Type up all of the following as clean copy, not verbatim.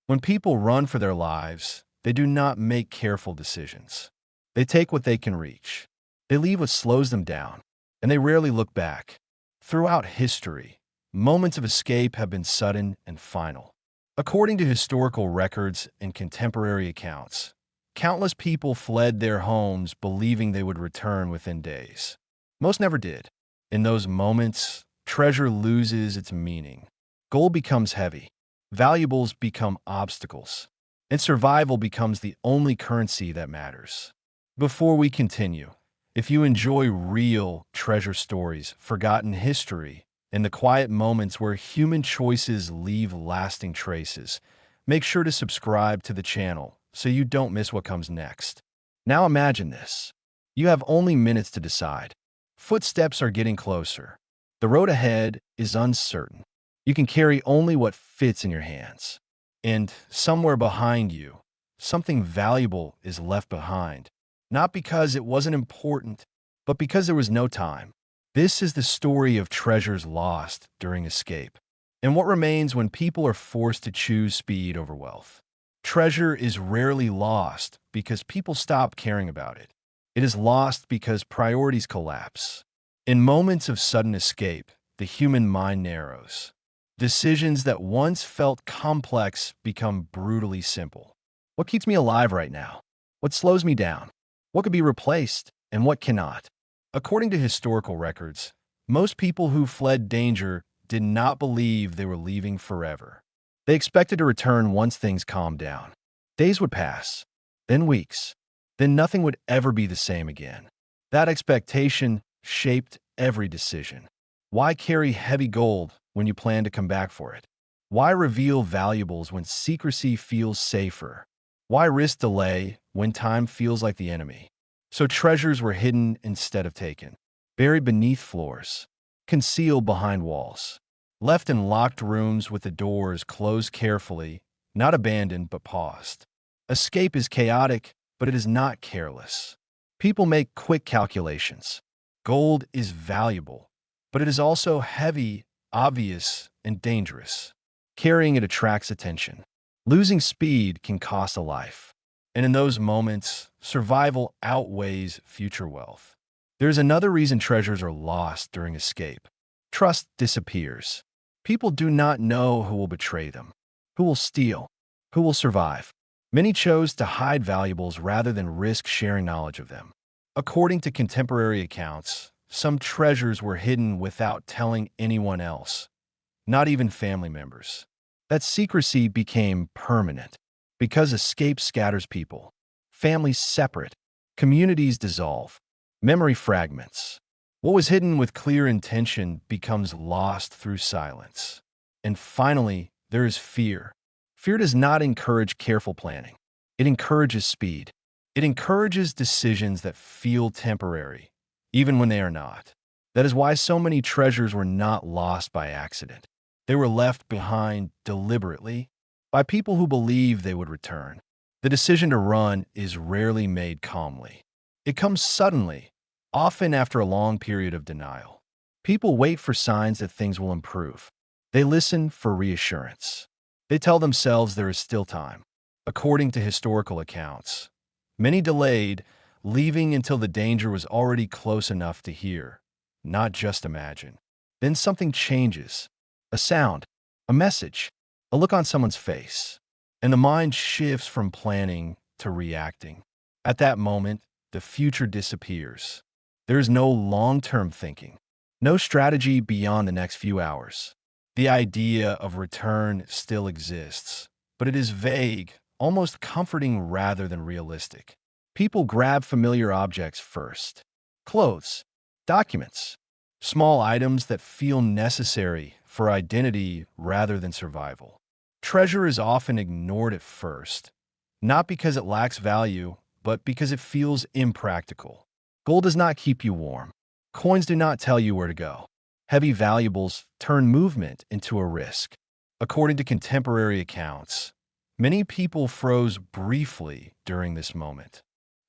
When people run for their lives, they do not make careful decisions. They take what they can reach. They leave what slows them down, and they rarely look back. Throughout history, moments of escape have been sudden and final. According to historical records and contemporary accounts, countless people fled their homes believing they would return within days. Most never did. In those moments, treasure loses its meaning. Gold becomes heavy. Valuables become obstacles. And survival becomes the only currency that matters. Before we continue, if you enjoy real treasure stories, forgotten history, and the quiet moments where human choices leave lasting traces, make sure to subscribe to the channel so you don't miss what comes next. Now imagine this. You have only minutes to decide. Footsteps are getting closer. The road ahead is uncertain. You can carry only what fits in your hands. And somewhere behind you, something valuable is left behind. Not because it wasn't important, but because there was no time. This is the story of treasures lost during escape, and what remains when people are forced to choose speed over wealth. Treasure is rarely lost because people stop caring about it. It is lost because priorities collapse. In moments of sudden escape, the human mind narrows. Decisions that once felt complex become brutally simple. What keeps me alive right now? What slows me down? What could be replaced and what cannot? According to historical records, most people who fled danger did not believe they were leaving forever. They expected to return once things calmed down. Days would pass, then weeks, then nothing would ever be the same again. That expectation shaped every decision. Why carry heavy gold when you plan to come back for it? Why reveal valuables when secrecy feels safer? Why risk delay when time feels like the enemy? So treasures were hidden instead of taken, buried beneath floors, concealed behind walls, left in locked rooms with the doors closed carefully, not abandoned but paused. Escape is chaotic, but it is not careless. People make quick calculations. Gold is valuable, but it is also heavy, obvious, and dangerous. Carrying it attracts attention. Losing speed can cost a life. And in those moments, survival outweighs future wealth. There's another reason treasures are lost during escape. Trust disappears. People do not know who will betray them, who will steal, who will survive. Many chose to hide valuables rather than risk sharing knowledge of them. According to contemporary accounts, some treasures were hidden without telling anyone else, not even family members. That secrecy became permanent. Because escape scatters people, families separate, communities dissolve, memory fragments. What was hidden with clear intention becomes lost through silence. And finally, there is fear. Fear does not encourage careful planning. It encourages speed. It encourages decisions that feel temporary, even when they are not. That is why so many treasures were not lost by accident. They were left behind deliberately by people who believe they would return. The decision to run is rarely made calmly. It comes suddenly, often after a long period of denial. People wait for signs that things will improve. They listen for reassurance. They tell themselves there is still time. According to historical accounts, many delayed, leaving until the danger was already close enough to hear, not just imagine. Then something changes. A sound, a message, a look on someone's face, and the mind shifts from planning to reacting. At that moment, the future disappears. There is no long-term thinking, no strategy beyond the next few hours. The idea of return still exists, but it is vague, almost comforting rather than realistic. People grab familiar objects first. Clothes, documents, small items that feel necessary for identity rather than survival. Treasure is often ignored at first, not because it lacks value, but because it feels impractical. Gold does not keep you warm. Coins do not tell you where to go. Heavy valuables turn movement into a risk. According to contemporary accounts, many people froze briefly during this moment,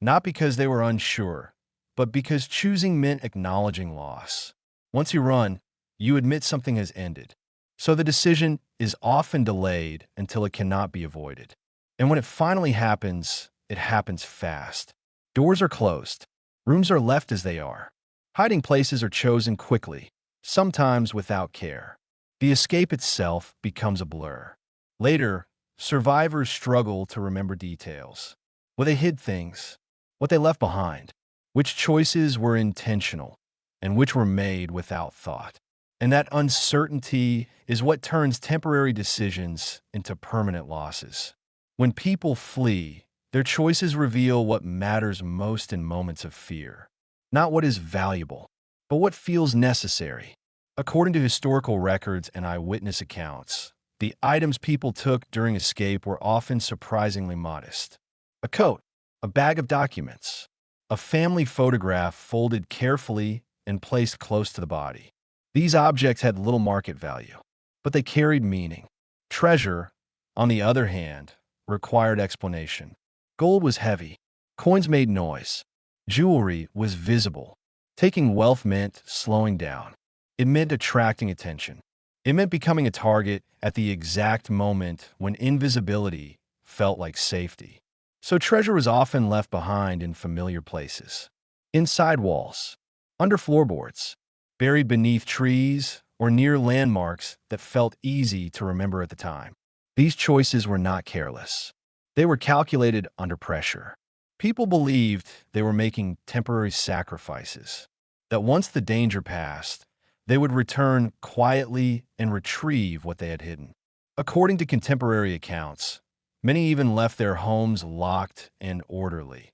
not because they were unsure, but because choosing meant acknowledging loss. Once you run, you admit something has ended. So the decision is often delayed until it cannot be avoided. And when it finally happens, it happens fast. Doors are closed. Rooms are left as they are. Hiding places are chosen quickly, sometimes without care. The escape itself becomes a blur. Later, survivors struggle to remember details. What they hid things, what they left behind, which choices were intentional, and which were made without thought. And that uncertainty is what turns temporary decisions into permanent losses. When people flee, their choices reveal what matters most in moments of fear. Not what is valuable, but what feels necessary. According to historical records and eyewitness accounts, the items people took during escape were often surprisingly modest. A coat, a bag of documents, a family photograph folded carefully and placed close to the body. These objects had little market value, but they carried meaning. Treasure, on the other hand, required explanation. Gold was heavy. Coins made noise. Jewelry was visible. Taking wealth meant slowing down. It meant attracting attention. It meant becoming a target at the exact moment when invisibility felt like safety. So treasure was often left behind in familiar places. Inside walls, under floorboards, buried beneath trees, or near landmarks that felt easy to remember at the time. These choices were not careless. They were calculated under pressure. People believed they were making temporary sacrifices, that once the danger passed, they would return quietly and retrieve what they had hidden. According to contemporary accounts, many even left their homes locked and orderly,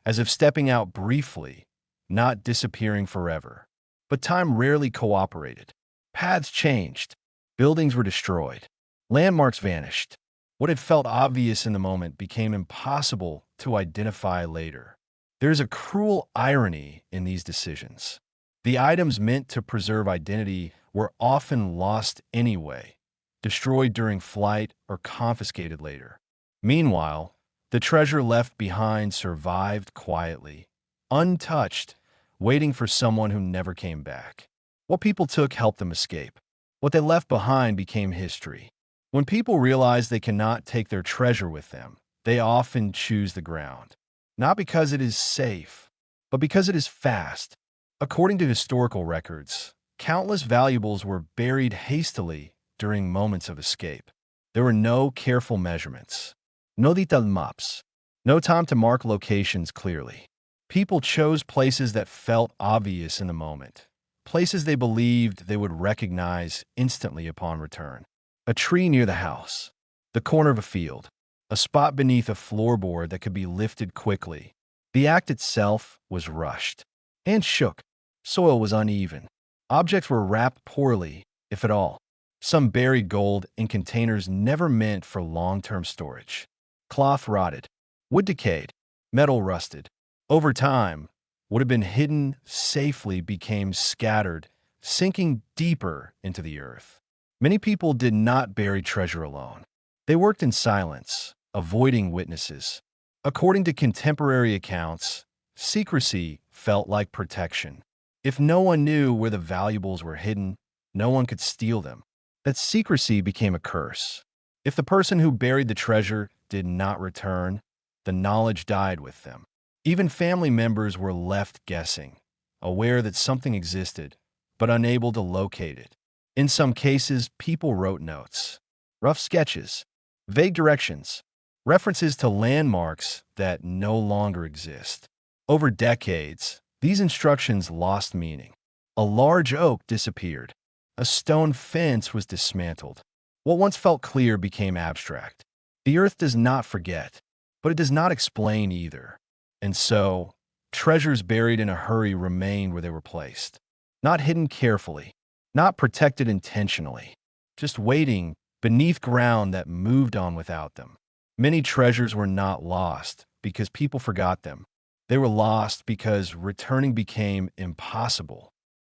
as if stepping out briefly, not disappearing forever. But time rarely cooperated. Paths changed. Buildings were destroyed. Landmarks vanished. What had felt obvious in the moment became impossible to identify later. There's a cruel irony in these decisions. The items meant to preserve identity were often lost anyway, destroyed during flight or confiscated later. Meanwhile, the treasure left behind survived quietly, untouched, waiting for someone who never came back. What people took helped them escape. What they left behind became history. When people realize they cannot take their treasure with them, they often choose the ground. Not because it is safe, but because it is fast. According to historical records, countless valuables were buried hastily during moments of escape. There were no careful measurements, no detailed maps, no time to mark locations clearly. People chose places that felt obvious in the moment, places they believed they would recognize instantly upon return. A tree near the house, the corner of a field, a spot beneath a floorboard that could be lifted quickly. The act itself was rushed and shook. Soil was uneven. Objects were wrapped poorly, if at all. Some buried gold in containers never meant for long-term storage. Cloth rotted. Wood decayed. Metal rusted. Over time, what had been hidden safely became scattered, sinking deeper into the earth. Many people did not bury treasure alone. They worked in silence, avoiding witnesses. According to contemporary accounts, secrecy felt like protection. If no one knew where the valuables were hidden, no one could steal them. That secrecy became a curse. If the person who buried the treasure did not return, the knowledge died with them. Even family members were left guessing, aware that something existed, but unable to locate it. In some cases, people wrote notes, rough sketches, vague directions, references to landmarks that no longer exist. Over decades, these instructions lost meaning. A large oak disappeared. A stone fence was dismantled. What once felt clear became abstract. The earth does not forget, but it does not explain either. And so, treasures buried in a hurry remained where they were placed. Not hidden carefully, not protected intentionally, just waiting beneath ground that moved on without them. Many treasures were not lost because people forgot them. They were lost because returning became impossible.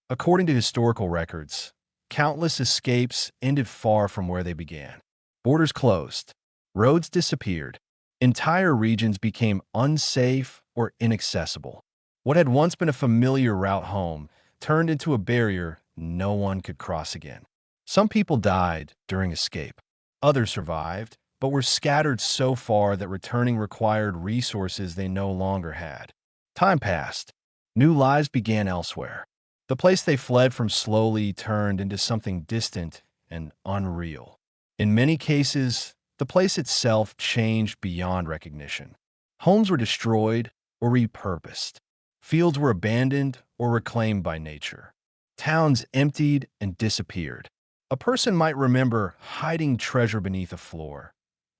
According to historical records, countless escapes ended far from where they began. Borders closed. Roads disappeared. Entire regions became unsafe or inaccessible. What had once been a familiar route home turned into a barrier no one could cross again. Some people died during escape. Others survived, but were scattered so far that returning required resources they no longer had. Time passed. New lives began elsewhere. The place they fled from slowly turned into something distant and unreal. In many cases, the place itself changed beyond recognition. Homes were destroyed or repurposed. Fields were abandoned or reclaimed by nature. Towns emptied and disappeared. A person might remember hiding treasure beneath a floor,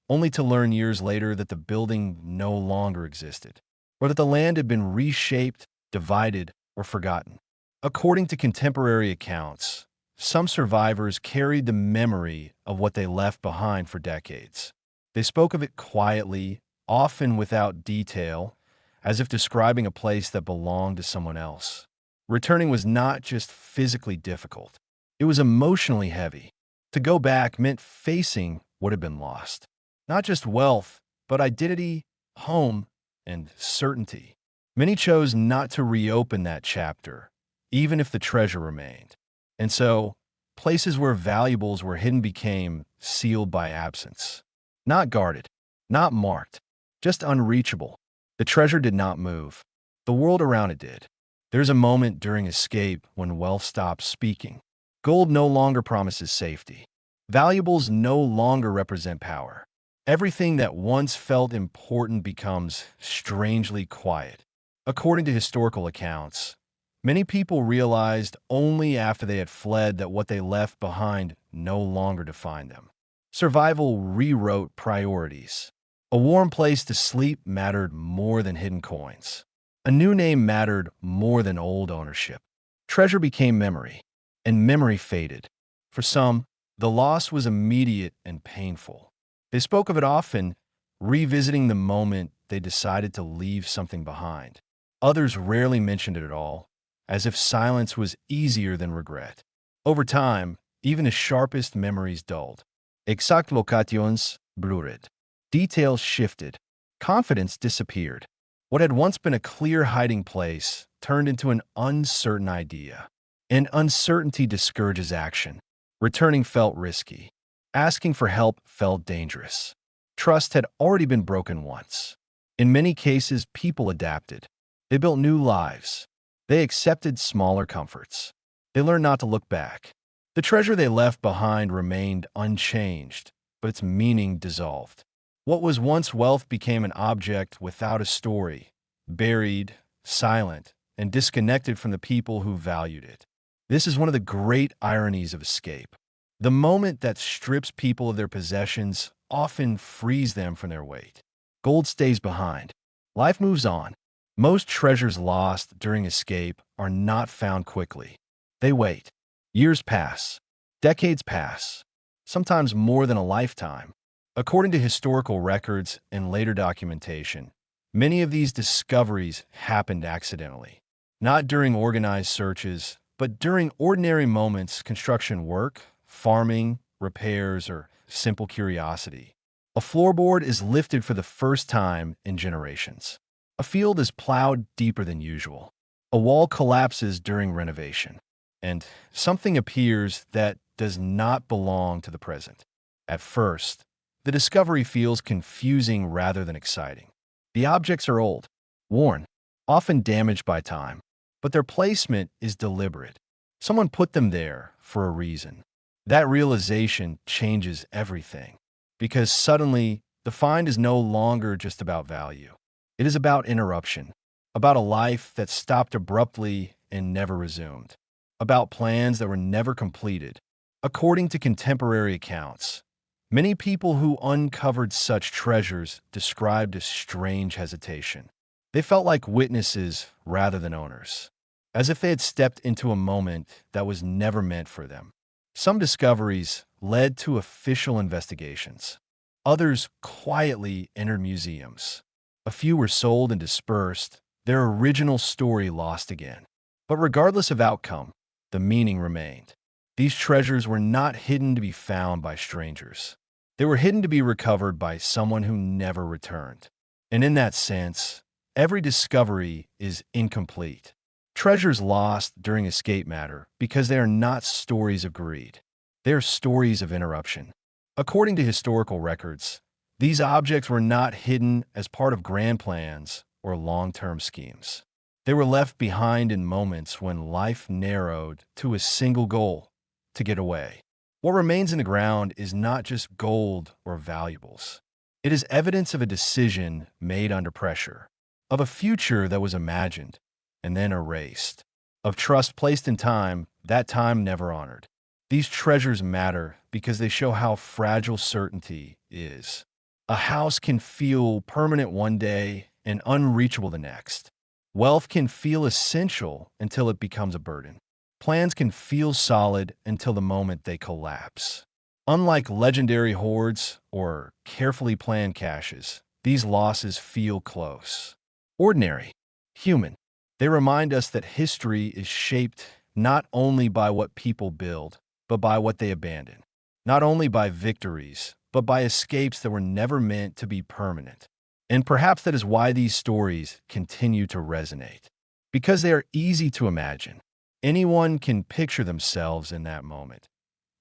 only to learn years later that the building no longer existed, or that the land had been reshaped, divided, or forgotten. According to contemporary accounts, some survivors carried the memory of what they left behind for decades. They spoke of it quietly, often without detail, as if describing a place that belonged to someone else. Returning was not just physically difficult, it was emotionally heavy. To go back meant facing what had been lost. Not just wealth, but identity, home, and certainty. Many chose not to reopen that chapter, even if the treasure remained. And so, places where valuables were hidden became sealed by absence. Not guarded, not marked, just unreachable. The treasure did not move. The world around it did. There's a moment during escape when wealth stops speaking. Gold no longer promises safety. Valuables no longer represent power. Everything that once felt important becomes strangely quiet. According to historical accounts, many people realized only after they had fled that what they left behind no longer defined them. Survival rewrote priorities. A warm place to sleep mattered more than hidden coins. A new name mattered more than old ownership. Treasure became memory, and memory faded. For some, the loss was immediate and painful. They spoke of it often, revisiting the moment they decided to leave something behind. Others rarely mentioned it at all, as if silence was easier than regret. Over time, even the sharpest memories dulled. Exact locations blurred. Details shifted. Confidence disappeared. What had once been a clear hiding place turned into an uncertain idea. And uncertainty discourages action. Returning felt risky. Asking for help felt dangerous. Trust had already been broken once. In many cases, people adapted. They built new lives. They accepted smaller comforts. They learned not to look back. The treasure they left behind remained unchanged, but its meaning dissolved. What was once wealth became an object without a story, buried, silent, and disconnected from the people who valued it. This is one of the great ironies of escape. The moment that strips people of their possessions often frees them from their weight. Gold stays behind. Life moves on. Most treasures lost during escape are not found quickly. They wait. Years pass. Decades pass. Sometimes more than a lifetime. According to historical records and later documentation, many of these discoveries happened accidentally. Not during organized searches, but during ordinary moments, construction work, farming, repairs, or simple curiosity. A floorboard is lifted for the first time in generations. A field is plowed deeper than usual. A wall collapses during renovation. And something appears that does not belong to the present. At first, the discovery feels confusing rather than exciting. The objects are old, worn, often damaged by time, but their placement is deliberate. Someone put them there for a reason. That realization changes everything, because suddenly the find is no longer just about value. It is about interruption, about a life that stopped abruptly and never resumed, about plans that were never completed. According to contemporary accounts, many people who uncovered such treasures described a strange hesitation. They felt like witnesses rather than owners, as if they had stepped into a moment that was never meant for them. Some discoveries led to official investigations. Others quietly entered museums. A few were sold and dispersed, their original story lost again. But regardless of outcome, the meaning remained. These treasures were not hidden to be found by strangers. They were hidden to be recovered by someone who never returned. And in that sense, every discovery is incomplete. Treasures lost during escape matter because they are not stories of greed. They are stories of interruption. According to historical records, these objects were not hidden as part of grand plans or long-term schemes. They were left behind in moments when life narrowed to a single goal: to get away. What remains in the ground is not just gold or valuables. It is evidence of a decision made under pressure, of a future that was imagined and then erased, of trust placed in time that time never honored. These treasures matter because they show how fragile certainty is. A house can feel permanent one day and unreachable the next. Wealth can feel essential until it becomes a burden. Plans can feel solid until the moment they collapse. Unlike legendary hoards or carefully planned caches, these losses feel close. Ordinary, human. They remind us that history is shaped not only by what people build, but by what they abandon. Not only by victories, but by escapes that were never meant to be permanent. And perhaps that is why these stories continue to resonate. Because they are easy to imagine. Anyone can picture themselves in that moment,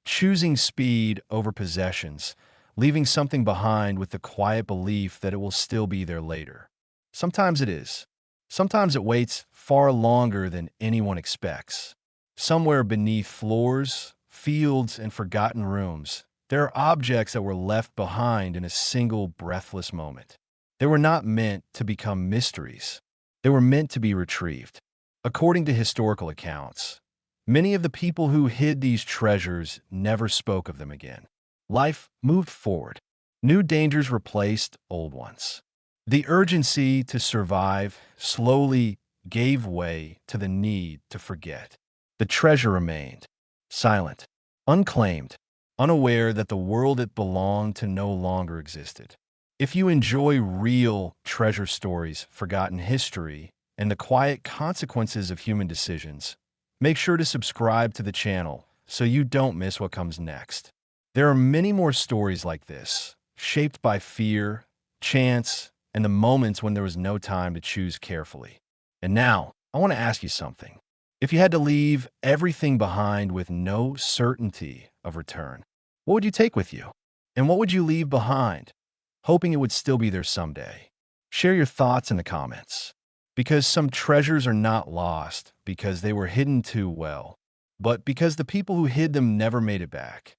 choosing speed over possessions, leaving something behind with the quiet belief that it will still be there later. Sometimes it is. Sometimes it waits far longer than anyone expects. Somewhere beneath floors, fields, and forgotten rooms, there are objects that were left behind in a single breathless moment. They were not meant to become mysteries. They were meant to be retrieved. According to historical accounts, many of the people who hid these treasures never spoke of them again. Life moved forward. New dangers replaced old ones. The urgency to survive slowly gave way to the need to forget. The treasure remained, silent, unclaimed, unaware that the world it belonged to no longer existed. If you enjoy real treasure stories, forgotten history, and the quiet consequences of human decisions, make sure to subscribe to the channel so you don't miss what comes next. There are many more stories like this, shaped by fear, chance, and the moments when there was no time to choose carefully. And now, I want to ask you something. If you had to leave everything behind with no certainty of return, what would you take with you? And what would you leave behind, hoping it would still be there someday? Share your thoughts in the comments. Because some treasures are not lost because they were hidden too well, but because the people who hid them never made it back.